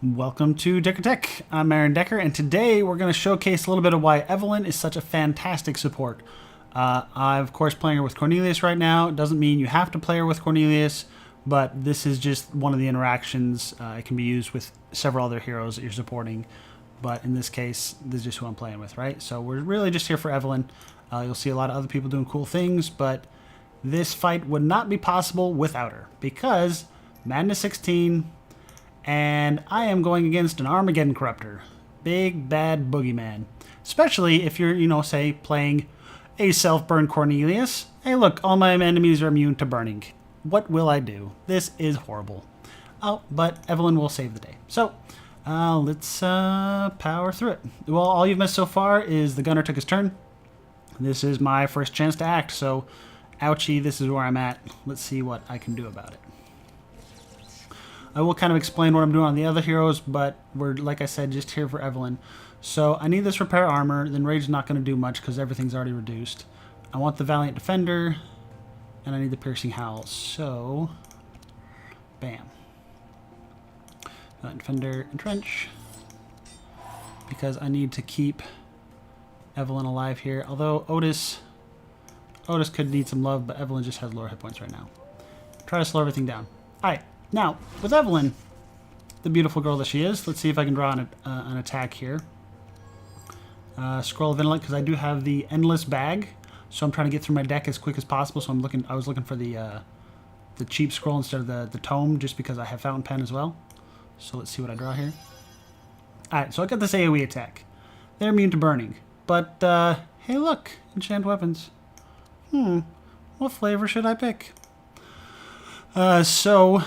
Welcome to Decker Tech. I'm Aaron Decker, and today we're going to showcase a little bit of why Evelyn is such a fantastic support. I'm, of course, playing her with Cornelius right now. It doesn't mean you have to play her with Cornelius, but this is just one of the interactions. It can be used with several other heroes that you're supporting, but in this case, this is just who I'm playing with, right? So we're really just here for Evelyn. You'll see a lot of other people doing cool things, but this fight would not be possible without her, because Madness 16... and I am going against an Armageddon Corruptor. Big, bad boogeyman. Especially if you're, say, playing a self-burn Cornelius. Hey, look, all my enemies are immune to burning. What will I do? This is horrible. Oh, but Evelyn will save the day. So, let's power through it. Well, all you've missed so far is the gunner took his turn. This is my first chance to act, so ouchie, this is where I'm at. Let's see what I can do about it. I will kind of explain what I'm doing on the other heroes, but we're, like I said, just here for Evelyn. So I need this repair armor, then Rage's not going to do much because everything's already reduced. I want the Valiant Defender, and I need the Piercing Howl. So, bam. Valiant Defender, Entrench, because I need to keep Evelyn alive here. Although Otis could need some love, but Evelyn just has lower hit points right now. Try to slow everything down. Alright. Now, with Evelyn, the beautiful girl that she is, let's see if I can draw an attack here. Scroll of Intellect, because I do have the Endless Bag, so I'm trying to get through my deck as quick as possible. So I was looking for the cheap scroll instead of the tome, just because I have Fountain Pen as well. So let's see what I draw here. Alright, so I got this AoE attack. They're immune to burning. But, hey look, enchant weapons. What flavor should I pick? So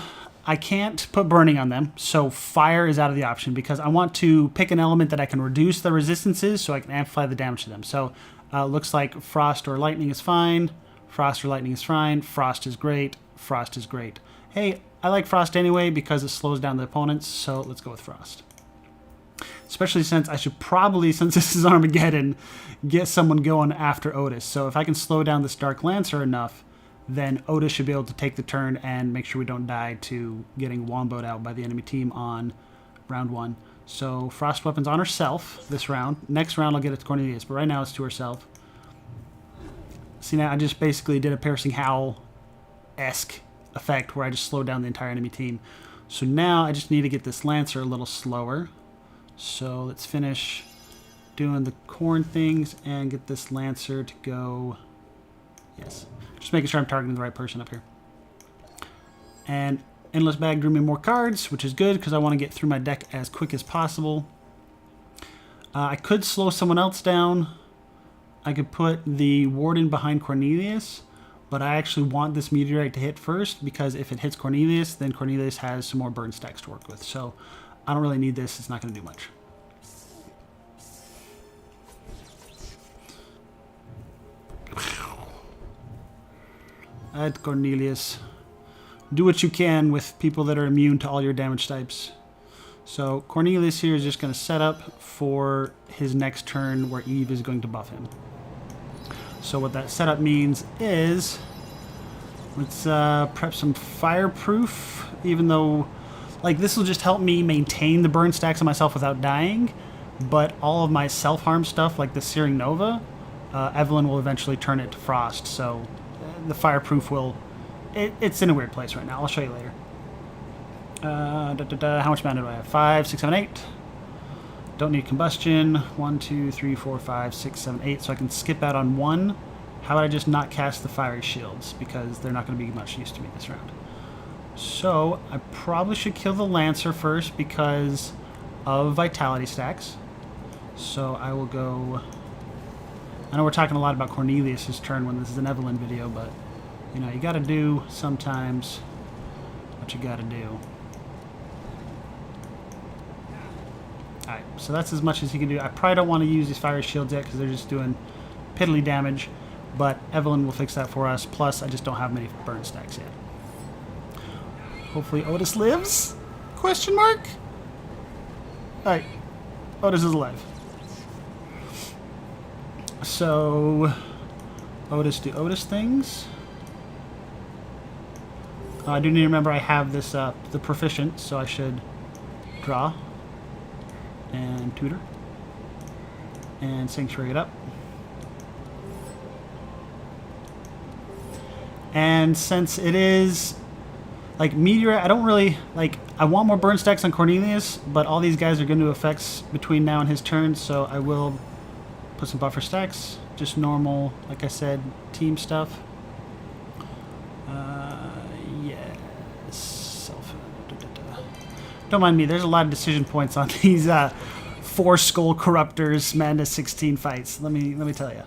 I can't put burning on them, so fire is out of the option because I want to pick an element that I can reduce the resistances so I can amplify the damage to them. So looks like frost or lightning is fine, frost or lightning is fine, frost is great, frost is great. Hey, I like frost anyway because it slows down the opponents, so let's go with frost. Especially since I should probably, since this is Armageddon, get someone going after Otis. So if I can slow down this Dark Lancer enough, then Otis should be able to take the turn and make sure we don't die to getting womboed out by the enemy team on round 1. So frost weapons on herself this round. Next round I'll get it to Cornelius, but right now it's to herself. See, now I just basically did a Piercing Howl-esque effect where I just slowed down the entire enemy team. So now I just need to get this Lancer a little slower. So let's finish doing the corn things and get this Lancer to go... Yes. Just making sure I'm targeting the right person up here. And Endless Bag drew me more cards, which is good because I want to get through my deck as quick as possible. I could slow someone else down. I could put the Warden behind Cornelius, but I actually want this Meteorite to hit first because if it hits Cornelius, then Cornelius has some more burn stacks to work with. So I don't really need this. It's not going to do much. At Cornelius. Do what you can with people that are immune to all your damage types. So Cornelius here is just going to set up for his next turn where Eve is going to buff him. So what that setup means is let's prep some fireproof, even though like this will just help me maintain the burn stacks on myself without dying, but all of my self-harm stuff like the Searing Nova, Evelyn will eventually turn it to frost, so the fireproof will... It's in a weird place right now. I'll show you later. How much mana do I have? 5, 6, 7, 8. Don't need combustion. 1, 2, 3, 4, 5, 6, 7, 8. So I can skip out on 1. How would I just not cast the fiery shields? Because they're not going to be much use to me this round. So I probably should kill the Lancer first because of vitality stacks. So I will go... I know we're talking a lot about Cornelius' turn when this is an Evelyn video, but, you know, you gotta do sometimes what you gotta do. Alright, so that's as much as he can do. I probably don't want to use these fire shields yet because they're just doing piddly damage, but Evelyn will fix that for us, plus I just don't have many burn stacks yet. Hopefully Otis lives? Question mark? Alright, Otis is alive. So, Otis do Otis things. I do need to remember I have this the proficient, so I should Draw. And Tutor. And Sanctuary it up. And since it is like Meteorite, I don't really like. I want more burn stacks on Cornelius, but all these guys are going to do effects between now and his turn, so I will put some buffer stacks. Just normal, like I said, team stuff. Yes. Don't mind me. There's a lot of decision points on these 4 Skull Corruptors Madness 16 fights. Let me tell you.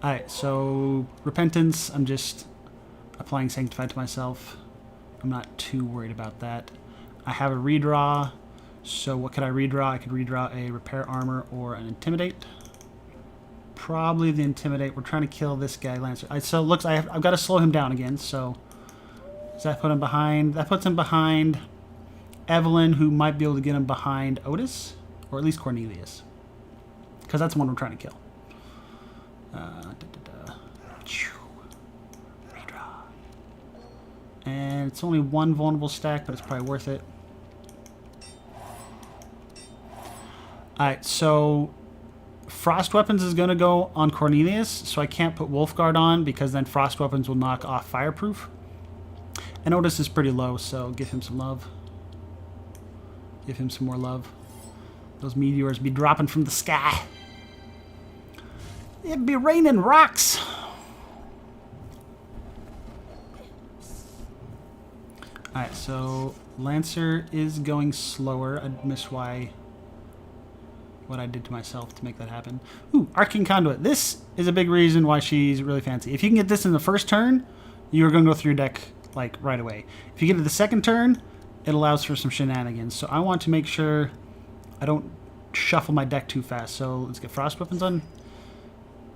Alright, so Repentance, I'm just applying Sanctify to myself. I'm not too worried about that. I have a redraw, so what could I redraw? I could redraw a Repair Armor or an Intimidate. Probably the Intimidate. We're trying to kill this guy, Lancer. So it looks, I've got to slow him down again, so does that put him behind? That puts him behind Evelyn, who might be able to get him behind Otis, or at least Cornelius, because that's the one we're trying to kill. Redraw. And it's only 1 vulnerable stack, but it's probably worth it. Alright, so Frost Weapons is going to go on Cornelius, so I can't put Wolfguard on because then Frost Weapons will knock off Fireproof. And Otis is pretty low, so give him some love. Give him some more love. Those meteors be dropping from the sky. It'd be raining rocks. Alright, so Lancer is going slower. I missed what I did to myself to make that happen. Ooh, Arcane Conduit. This is a big reason why she's really fancy. If you can get this in the first turn, you're going to go through your deck like right away. If you get it the second turn, it allows for some shenanigans. So I want to make sure I don't shuffle my deck too fast. So let's get Frost Weapons on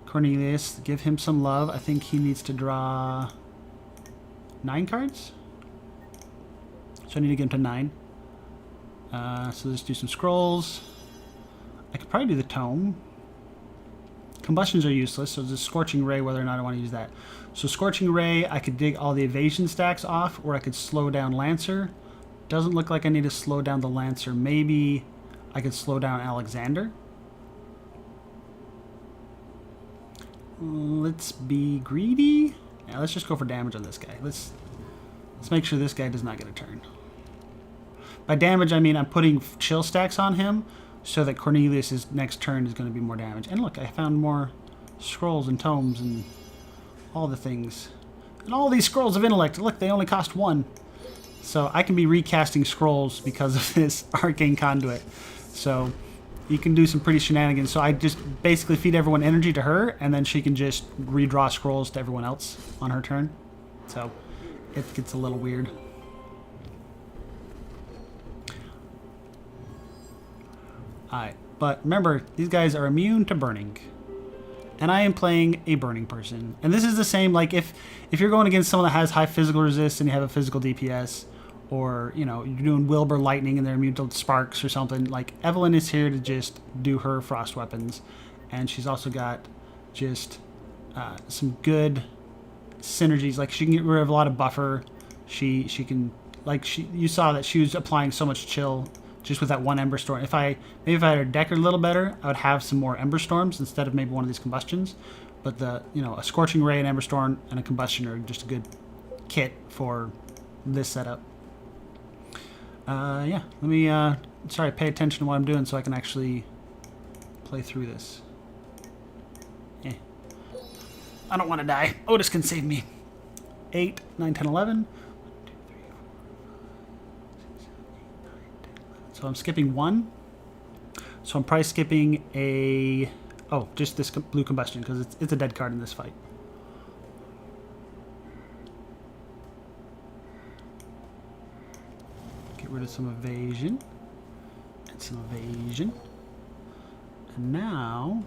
Cornelius. Give him some love. I think he needs to draw 9 cards. So I need to get him to 9. So let's do some scrolls. I could probably do the Tome. Combustions are useless, so there's a Scorching Ray, whether or not I want to use that. So Scorching Ray, I could dig all the evasion stacks off, or I could slow down Lancer. Doesn't look like I need to slow down the Lancer. Maybe I could slow down Alexander. Let's be greedy. Yeah, let's just go for damage on this guy. Let's make sure this guy does not get a turn. By damage, I mean I'm putting chill stacks on him so that Cornelius' next turn is going to be more damage. And look, I found more scrolls and tomes and all the things. And all these scrolls of intellect, look, they only cost 1. So I can be recasting scrolls because of this Arcane Conduit. So you can do some pretty shenanigans. So I just basically feed everyone energy to her, and then she can just redraw scrolls to everyone else on her turn. So it gets a little weird. Alright, but remember, these guys are immune to burning. And I am playing a burning person. And this is the same, like, if you're going against someone that has high physical resist and you have a physical DPS, or, you know, you're doing Wilbur Lightning and they're immune to sparks or something, like, Evelyn is here to just do her Frost Weapons. And she's also got just some good synergies. Like, she can get rid of a lot of buffer. She can, like, you saw that she was applying so much chill just with that one Ember Storm. Maybe if I had her deck a little better, I would have some more Ember Storms instead of maybe one of these Combustions. But a Scorching Ray, an Ember Storm, and a Combustion are just a good kit for this setup. Yeah, let me, pay attention to what I'm doing so I can actually play through this. Yeah. I don't want to die. Otis can save me. 8, 9, 10, 11. So I'm skipping 1. So I'm probably skipping just this blue Combustion because it's a dead card in this fight. Get rid of some evasion. And some evasion. And now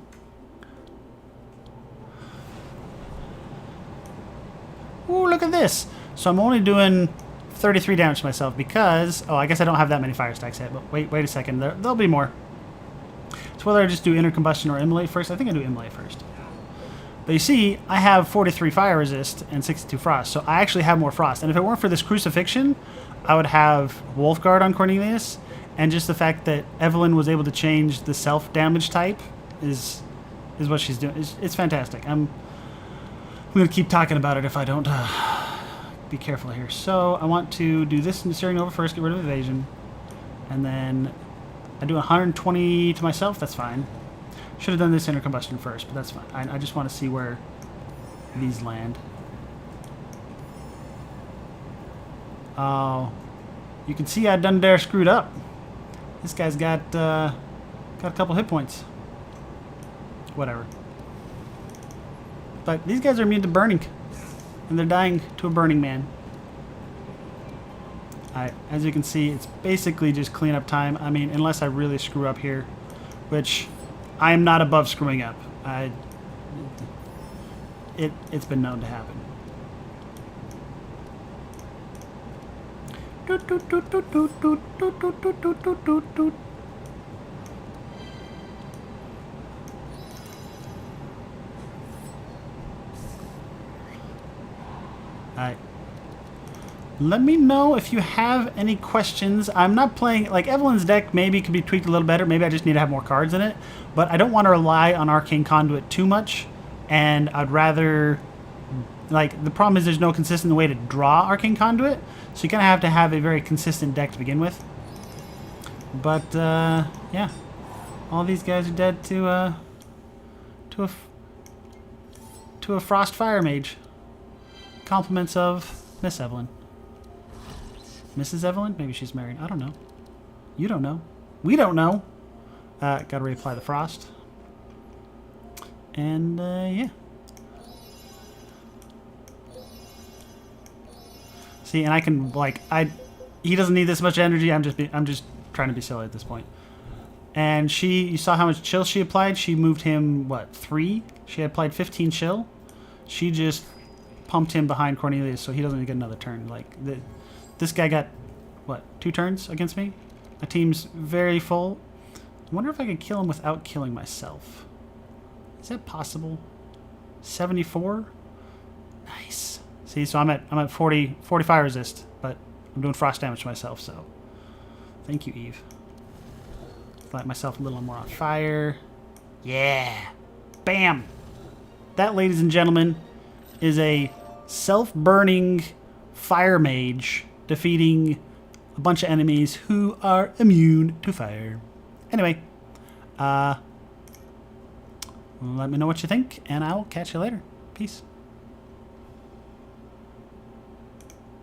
ooh, look at this. So I'm only doing 33 damage to myself because, I guess I don't have that many fire stacks yet, but wait a second, there'll be more. So whether I just do Inner Combustion or Immolate first, I think I do Immolate first. But you see, I have 43 fire resist and 62 frost, so I actually have more frost. And if it weren't for this Crucifixion, I would have Wolfguard on Cornelius, and just the fact that Evelyn was able to change the self-damage type is what she's doing. It's fantastic. I'm going to keep talking about it if I don't be careful here. So I want to do this in the steering over first, get rid of evasion, and then I do 120 to myself. That's fine. Should have done this intercombustion first, but that's fine. I just want to see where these land. Oh, you can see I done there screwed up. This guy's got a couple hit points. Whatever. But these guys are immune to burning, and they're dying to a burning man. Alright, as you can see, it's basically just cleanup time. I mean, unless I really screw up here, which I am not above screwing up. It's been known to happen. Alright. Let me know if you have any questions. I'm not playing... Like, Evelyn's deck maybe could be tweaked a little better. Maybe I just need to have more cards in it. But I don't want to rely on Arcane Conduit too much. And I'd rather... Like, the problem is there's no consistent way to draw Arcane Conduit. So you kind of have to have a very consistent deck to begin with. But, yeah. All these guys are dead to a Frost Fire Mage. Compliments of Miss Evelyn. Mrs. Evelyn? Maybe she's married. I don't know. You don't know. We don't know. Gotta reapply the frost. And, yeah. See, and I can, like, he doesn't need this much energy. I'm just trying to be silly at this point. And you saw how much chill she applied? She moved him, what, 3? She had applied 15 chill. She just pumped him behind Cornelius, so he doesn't even get another turn. Like, this guy got, what, 2 turns against me? My team's very full. I wonder if I could kill him without killing myself. Is that possible? 74? Nice. See, so I'm at 40 fire resist, but I'm doing frost damage to myself, so thank you, Eve. Light myself a little more on fire. Yeah. Bam. That, ladies and gentlemen, is a self-burning fire mage defeating a bunch of enemies who are immune to fire. Anyway, let me know what you think, and I will catch you later. Peace.